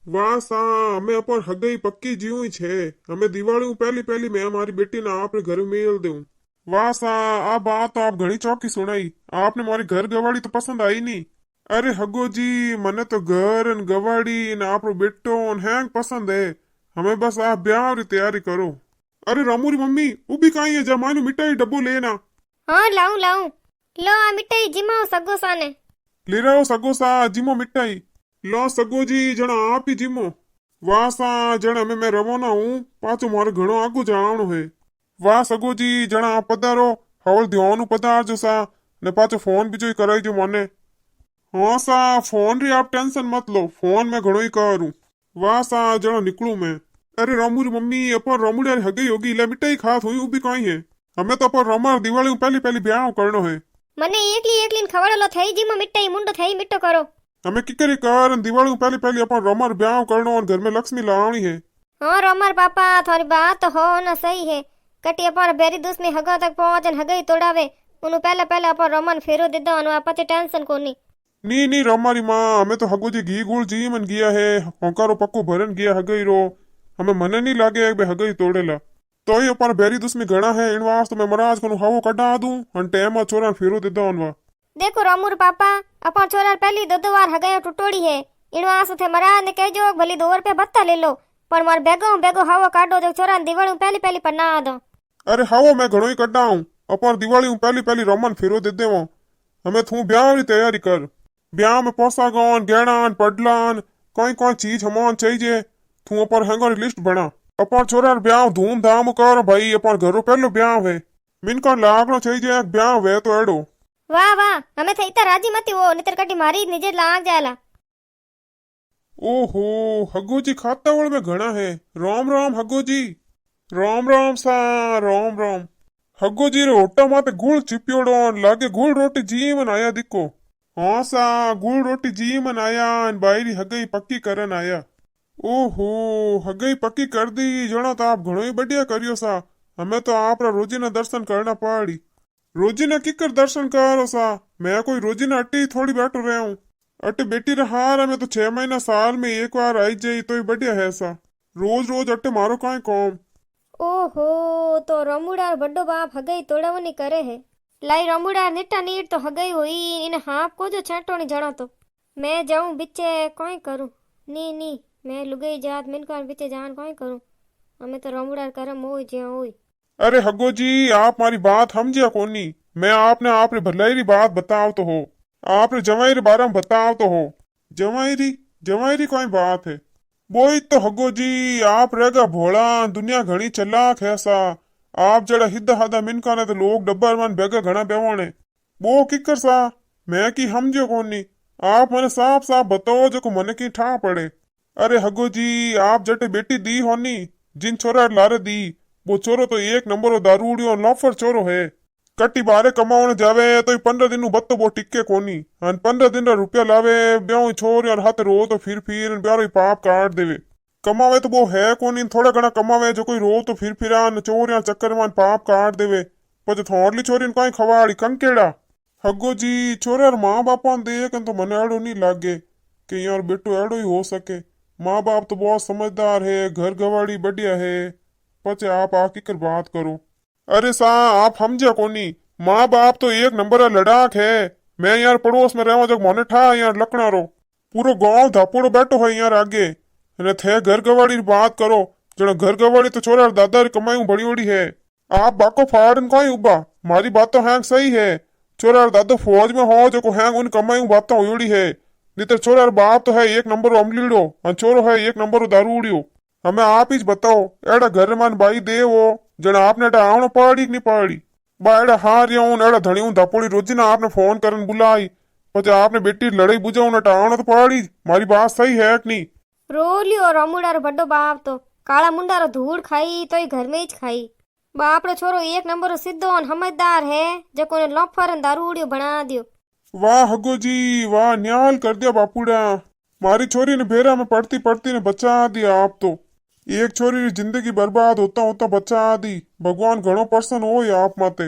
वाह सा हमें अपन हगई पक्की जीवी छे। हमें दिवाળી पहली पहली मैं हमारी बेटी ना आपने घर में मेल दूं। वाह सा आ बात तो आप घनी चौकी सुनाई। आपने हमारी घर गवाड़ी तो पसंद आई नहीं। अरे हगो जी मने तो घर न गवाड़ी न आपरो बेटो न हैंग पसंद है। हमें बस आप ब्याह री तैयारी करो। अरे रामू री मम्मी वो भी कहीं है जमानू मिठाई डब्बो लेना। हाँ लाऊं लाऊं। लो आ मिठाई जिमाओ सगो साने। ले रहो सगो सा जिमो मिठाई। लो सगो जी जना आप ही जिमो। वाह सा जण में मैं रवाना हूँ पाछो मारे घणो आगू जावणो है। वाह सगो जी जण आप पधारो। हवल ध्यान पधारजो सा ने पाछो फोन भी जो कराईजो मने। हाँ सा फोन री आप टेंशन मत लो फोन में घणो ही करूँ। वाह सा जण निकलू मैं। अरे रामू री मम्मी अपन रामूड़िया हगई होगी ले मिठाई खात हुई भी कहीं है। हमें तो अपन रमार दिवाली पहली पहली ब्याह करनो है। મને એકલી એકલીને ખવડાવેલો થઈ જીમાં મિઠાઈ મુંડો થઈ મીઠો કરો। हमें किकरी कर दिवाली पहली पहली अपन रमार ब्याह करनो और घर में लक्ष्मी लावणी है। हाँ रोमर पापा थारी बात तो हो ना सही है। कटी अपन बेरी दूसरी हगा तक पहुंचन हगई तोड़ावे उनु पहले पहले अपन रोमन फेरो दे दो अनु आपते टेंशन कोनी। नी नी रमारी माँ हमें तो हगो जी घी गुड़ जी मन गया है। होकारो पक्को भरन गया हगई रो। हमें मन नहीं लागे एक बे हगई तोड़ेला। तो ही अपन बेरी दुश्मी घना है इन वास तो मैं महाराज को हवो कटा दूं अन टेम छोरा फेरो दे दो अनवा। देखो रोमुर पापा अपन छोरा पहली दो दो बार हगाया टुटोड़ी है। इन वास थे महाराज ने कहजो भली 2 रुपया भत्ता ले लो पर मार बेगो बेगो हवो काटो जो छोरा दिवाली पहली पहली पर ना दो। अरे हवो मैं घणो ही कटा हूं। अपन दिवाली पहली पहली रमन फेरो दे देवो। हमें तू ब्याह की तैयारी कर। ब्याह में पोसागन गहनान पडलान कोई कोई चीज हमान चाहिए। तू अपन हैंगर लिस्ट बना। अपन छोरा ब्याह धूमधाम कर भाई अपन घरों पहलो ब्याह है। मिनका लागनो चाहिए एक ब्याह वे तो एडो। वाह वाह हमें थे इतना राजी मती वो नितर कटी मारी निजे लाग जाला। ओहो हगो जी खाता वड़ में घना है। राम राम हगो जी। राम राम सा राम राम। हगो जी रे होटा माते गुड़ चिपियोड़ो लागे गुड़ रोटी जी मन आया दिको। हाँ सा गुड़ रोटी जी मन आया बायरी हगई पक्की करन आया। ओहो हगई पक्की कर दी जना तो आप घणो ही बढ़िया करियो सा। हमें तो आपरा रोजीना दर्शन करना पड़ी। रोजीना किकर दर्शन करो सा। मैं कोई रोजीना अट्टी थोड़ी बैठो रहा हूँ। अट्टे बेटी रहा में तो 6 महीना साल में एक बार आई जाई तो ही बढ़िया है सा। रोज रोज अट्टे मारो काई कौम। ओहो तो रमुड़ार बड्डो बाप हगई तोड़वनी करे है। लाई रमुड़ार निट्टा नीट तो हगई हुई इन हाप को जो छाटोनी जणो तो मैं जाऊं बिचे कोई करूं। नी नी मैं लुगई जात मिनकार बिचे जान कोई करूं। हमें तो रमुड़ार करम होई ज्या होई। अरे हगो जी आप हमारी बात समझिया कोनी। मैं आपने आपरे भलाई री बात बताओ तो हो। आपरे जवाई रे बारे में बताओ तो हो। जवाई री कोई बात है। बोई तो हगो जी आप रहेगा भोला दुनिया घनी चलाक है सा। आप जड़ा हिद्दा हादा मिनका ने तो लोग डब्बर मन बेगा घना बेवाने। वो किकर सा मैं की समझो कोनी। आप मने साफ साफ बताओ जो को मने की ठा पड़े। अरे हगो जी आप जटे बेटी दी होनी जिन छोरा लारे दी वो चोरो तो एक नंबर दारूडियो लॉफर चोरो है। कट्टी बारे कमाने जावे तो 15 दिन बत्तो वो टिक्के कोनी। अन 15 दिन रा रुपया लावे ब्याह छोर और हाथ रो तो फिर ब्यारो पाप काट देवे। कमावे तो वो है कोनी थोड़ा घना कमावे जो कोई रो तो फिर चोर या चक्कर में पाप काट देवे। पर थोड़ली छोरी कहीं खवाड़ी कंकेड़ा। हगो जी छोरे और माँ बापा देख तो मने एड़ो नहीं लागे कि यार बेटो एड़ो ही हो सके। माँ बाप तो बहुत समझदार है घर गवाड़ी बढ़िया है। पचे आप आके कर बात करो। अरे सा आप समझा कोनी। माँ बाप तो एक नंबर लड़ाक है। मैं यार पड़ोस में रहूं जब मोने ठा यार लकड़ा रो पूरो गांव धापोड़ो बैठो है यार आगे ने थे घर गवाड़ी बात करो। जड़ा घर गवाड़ी तो छोरा दादा री कमाई बड़ी बड़ी है। आप बाको फाड़न कोई उबा मारी बात तो हैंग सही है। छोरा दादा फौज में हो जो को हैंग उन कमाई बात तो हुई है। नितर छोरा बाप तो है एक नंबर अमलीड़ो और छोरो है एक नंबर दारूड़ियो। हमें आप ही बताओ एड़ा घर मान बाई दे वो जन आपने एड़ा आवनो पड़ी कि नहीं पड़ी। बा एड़ा हार एड़ा धनी धापोड़ी रोजीना आपने फोन करन बुलाई पचे आपने बेटी लड़ाई बुझाऊ न आवनो तो पड़ी। मारी बात सही है कि नहीं। रोलियो रमुड़ार बड्डो बाप तो काला मुंडारो धूड़ खाई तो ही घर में ही खाई। बाप रो छोरो एक नंबर सिद्धो और समझदार है जो कोने लॉफर दारूड़ियो बना दियो। वाह हगो जी वाह न्याल कर दिया बापूड़ा। मारी छोरी ने भेरा में पढ़ती पढ़ती ने बचा दिया आप तो। एक छोरी की जिंदगी बर्बाद होता होता बचा दी। भगवान घणो प्रसन्न हो आप माते।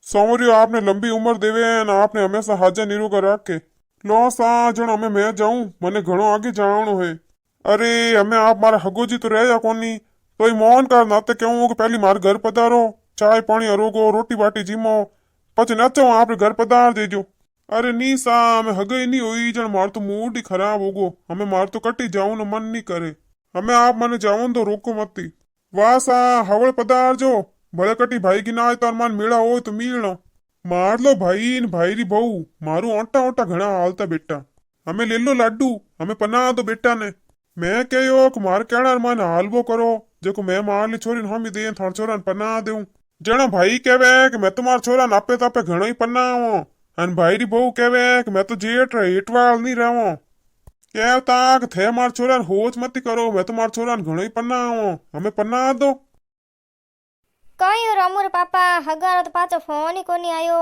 सौमरियो आपने लंबी उम्र देवे न आपने हमेशा हाजर निरोगा रख के। लो सा जण हमें मैं जाऊं मने घणो आगे जावनो है। अरे हमें आप मारा हगोजी तो रह जा कोनी तो मोहन कर नाते कहूं कि पहली मारे घर पधारो चाय पानी अरोगो रोटी बाटी जीमो पछ नचो आप घर पधार देजो। अरे नी सा हमें हगे नहीं हुई जन मार तो मूड ही खराब होगो हमें मार तो कटी जाऊं न मन नहीं करे हमें आप मने जाऊं तो रोको मती। वाह सा हवल पधार जो भले कटी भाई की ना तार मान मेड़ा हो तो मिलनो मार लो भाई इन भाई री बहू मारू ओटा ओटा घना हालता बेटा हमें ले लो लाडू हमें पना दो बेटा ने मैं कहो कि मार कहना मन हालबो करो जो मैं मार ली छोरी हम ही दे थार छोरा पना दूं जना भाई कहवे कि मैं तुम्हार छोरा नापे तापे घणो ही पन्ना आवो अन भाई री बहू कहवे कि मैं तो जेठ हेटवाल नहीं रहवो कहता कि थे मार छोरा होच मत करो मैं तुम्हार छोरा घणो ही पन्ना आवो हमें पन्ना दो। कई रामू रे पापा हगारो तो पाछो फोन ही कोनी आयो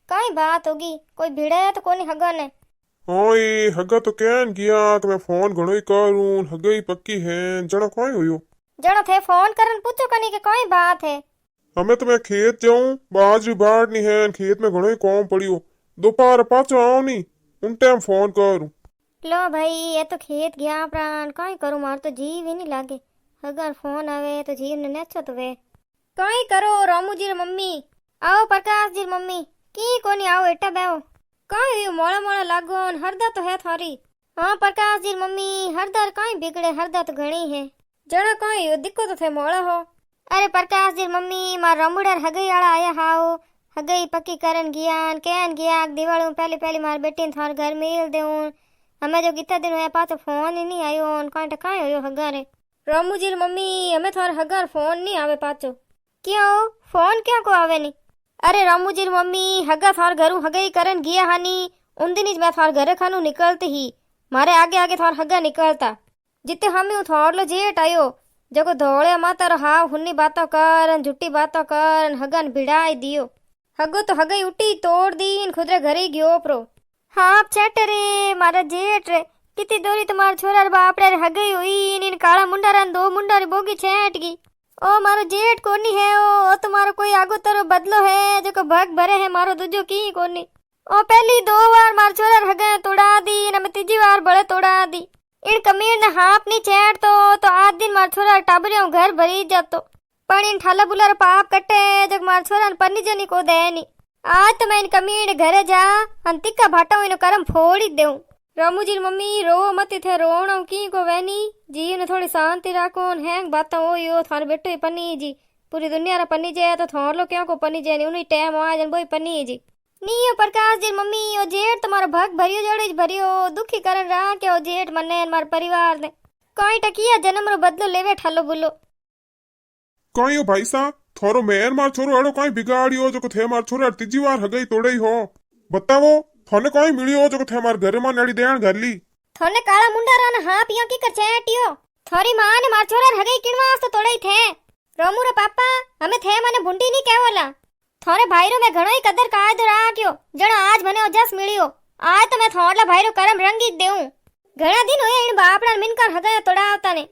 कई बात होगी कोई भिड़े तो कोनी हगा ने। ओए हगा तो कहन गया कि मैं फोन घणो ही करूं हगा ही पक्की है जड़ा कोई हुयो जणो थे फोन करन पूछो कनी के कोई बात है। हमें तो मैं खेत जाऊं बाजरी बाढ़नी है खेत में घणो ही कौम पड़ियो दोपहर पाछो आओ नी उन टाइम फोन करूं। लो भाई ये तो खेत गया प्राण कई करूं मार तो जीव ही नहीं लागे अगर फोन आवे तो जीव ने नेचो तो वे कई करो रामू जी रे मम्मी आओ प्रकाश जी री मम्मी की कोनी आओ एटा बेओ कई मोड़ा मोड़ा लागो हरदा तो है थारी। हाँ प्रकाश जी री मम्मी हरदर कई बिगड़े हरदा तो घणी है जणा कई दिक्को तो थे मोड़ा हो। अरे प्रकाश जी री मम्मी मार रमुड़र हगई वाला आया हाओ हगई पक्की करन गया कहन गया दिवाली पहली पहली मार बेटी ने थार घर मिल देऊं हमें जो कितना दिन हुआ पाछो फोन ही नहीं आयो कई टकाई होयो हगारे। रामू जी री मम्मी हमें थार हगार फोन नहीं आवे पाछो क्यों फोन क्या को आवे नहीं। अरे रामू जी री मम्मी हगा थार घरू हगई करन गया हानी उन दिन मैं थार घरे खानू निकलती ही मारे आगे आगे थार हगा निकलता जिते हम थार लो जेठ आयो जको धोले माता रो हाव हुन्नी बातों कर झूठी बातों कर हगन भिड़ाई दियो हगो तो हगई उठी तोड़ दी खुदरे घरे गयो प्रो। हाँ चट रे मारा जेठ रे कितनी दूरी तुम्हारे छोरा रे बाप रे हगई हुई इन काला मुंडा रे दो मुंडा री बोगी छेट गई ओ मारो जेठ कोनी है ओ तुम्हारो कोई आगो तरो बदलो है जो भग भरे है मारो दूजो की कोनी ओ पहली 2 बार मार छोरा हगे तोड़ा दी न मैं तीजी बार बड़े तोड़ा दी इन कमीर ने हाथ नहीं छेड़ तो आज दिन मार छोरा टाबरियों घर भरी जातो पण इन ठाला बुलार पाप कटे जग मार छोरा पन्नी जनी को दे नी आज तो मैं इन कमीर घरे जा अन तिक्का भाटा इन करम फोड़ी देऊं। रामू जी मम्मी रो मत थे रोण की को वैनी जीव ने थोड़ी शांति राखो हैंग बात हो यो थार बेटो ही पन्नी जी पूरी दुनिया रा पन्नी जे तो थार लो क्यों को पन्नी जे उन्हीं टाइम आ जन बोई पन्नी जी नी प्रकाश जी मम्मी ओ जेठ तुम्हारा भग भरियो जड़े भरियो दुखी करन रहा के ओ जेठ मने मार परिवार ने कोई टकिया जन्म रो बदलो लेवे ठालो बुलो कई हो भाई सा थोरो मेर मार छोरो एड़ो कई बिगाड़ियो जो थे मार छोरा तीजी बार हगई तोड़ई हो बतावो थाने कई मिलियो जो थे मार घरे मा नड़ी देण घर ली थाने काला मुंडा रा न हां पिया की कर चेटियो थारी मां ने मार छोरा हगई किणवा तो तोड़ई थे रामू रे पापा हमें थे मने भुंडी नहीं कहवला थारे भाईरो में घणो ही कदर कायदो राख्यो जणो आज मने ओजस मिलियो आज तो मैं थारला भाईरो करम रंगी देऊं घणा दिन होया इन बापड़ा मिनकर हगया तोड़ावता ने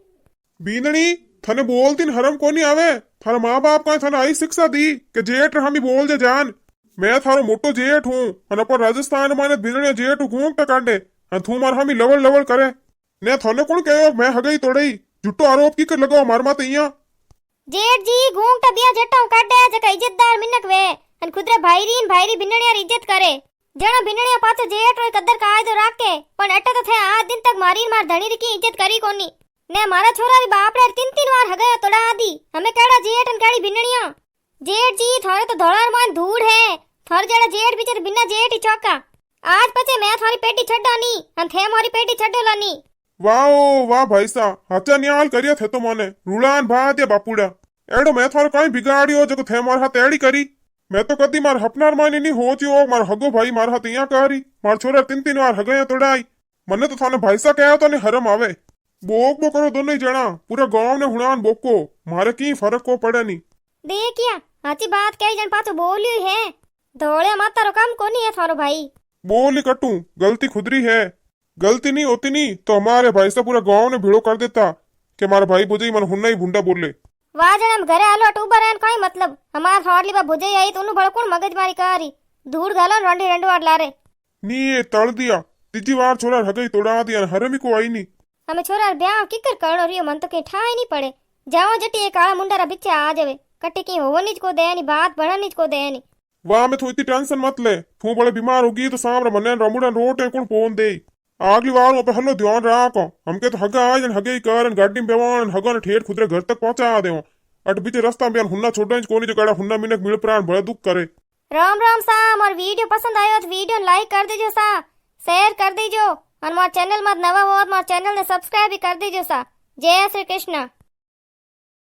बीनणी थाने बोलती हरम कोनी आवे थारा माँ बाप का थाने आई शिक्षा दी के जेठ हम ही बोल जे जान मैं थारो मोटो जेठ हूँ अन पर राजस्थान माने भिजणे जेठ घूम पे काटे अन तू मार हम ही लवल लवल करे ने थाने कौन कहो मैं हगई तोड़ई झूठो आरोप की कर लगाओ मार माते इया जेठ जी घूंगटा बिया जटाऊ काटे जका इज्जतदार मिनक वे अन खुदरे भाईरी भिन्नणिया इज्जत करे जणो भिन्नणिया पाछो जेठ रो कदर कायदो राखे पण अटे तो थे आज दिन तक मारी मार धणी री की इज्जत करी कोनी ने मारा छोरा री बाप रे 3 बार हगया तोड़ा दी हमें केड़ा जेठ अन केड़ी भिन्नणिया जेठ जी थारे तो धोलार मान धूड़ है थार जड़ा जेठ बिचार बिना जेठ ही चौका आज पचे मैं थारी पेटी छड्डानी अन थे मारी पेटी छड्डोलानी वाह वाह भाई सा हाचा न्याल करिया थे तो मने रुलान भात या बापूड़ा एड़ो मैं थारो कई बिगाड़ियो जो थे मार हाथ एड़ी करी मैं तो कदी मार हपनार मानी नहीं होचियो मार हगो भाई मार हाथ इया करी मार छोरा 3 बार हगया तोड़ाई मने तो थाने भाई सा कहो तो ने हरम आवे बोक बो करो दोनों ही जना पूरा गांव ने हुणान बोको मारे की फर्क को पड़े नहीं देखिया हाची बात कई जन पाछो बोलियो है धोले माता रो काम कोनी है थारो भाई बोली कटू गलती खुदरी है गलती नहीं होती नहीं तो हमारे भाई से पूरा गांव ने भिड़ो कर देता कि हमारा भाई बुझे मन हुन्ना ही भुंडा बोले वाह जन घरे आलो अटूबर रहन कोई मतलब हमार थारली बा बुझे आई तो उनु बड़कुण मगजमारी करी धूड़ गालो रंडी रंडवार लारे नी ये तड़ दिया तीजी बार छोरा हगई तोड़ा दिया हरमी को आई नहीं અમે छोरा ब्याह किकर करणो रियो मन तो कहीं ठाई नहीं पड़े जाओ जटी एक काला मुंडा रा बिचे आ जावे कटी की होनी ज को देनी बात बढ़ानी ज को देनी वाह में तो इतनी टेंशन मत ले तू बड़े बीमार होगी तो सामने मने रमुड़ा रोटे कौन फोन दे अगली बार पे हल्लो ध्यान रखो हमके तो हगा आज हगे ही कर गाड़ी में बेवान हगा ने ठेठ खुदरे घर तक पहुंचा दे अट बीचे रास्ता में हुन्ना छोड़ा कोनी जगड़ा हुन्ना मिनक मिल प्राण बड़ा दुख करे। राम राम सा और वीडियो पसंद आयो तो वीडियो लाइक कर दीजो सा शेयर कर दीजो और मार चैनल में नवा हो तो मार चैनल ने सब्सक्राइब भी कर दीजो सा। जय श्री कृष्ण।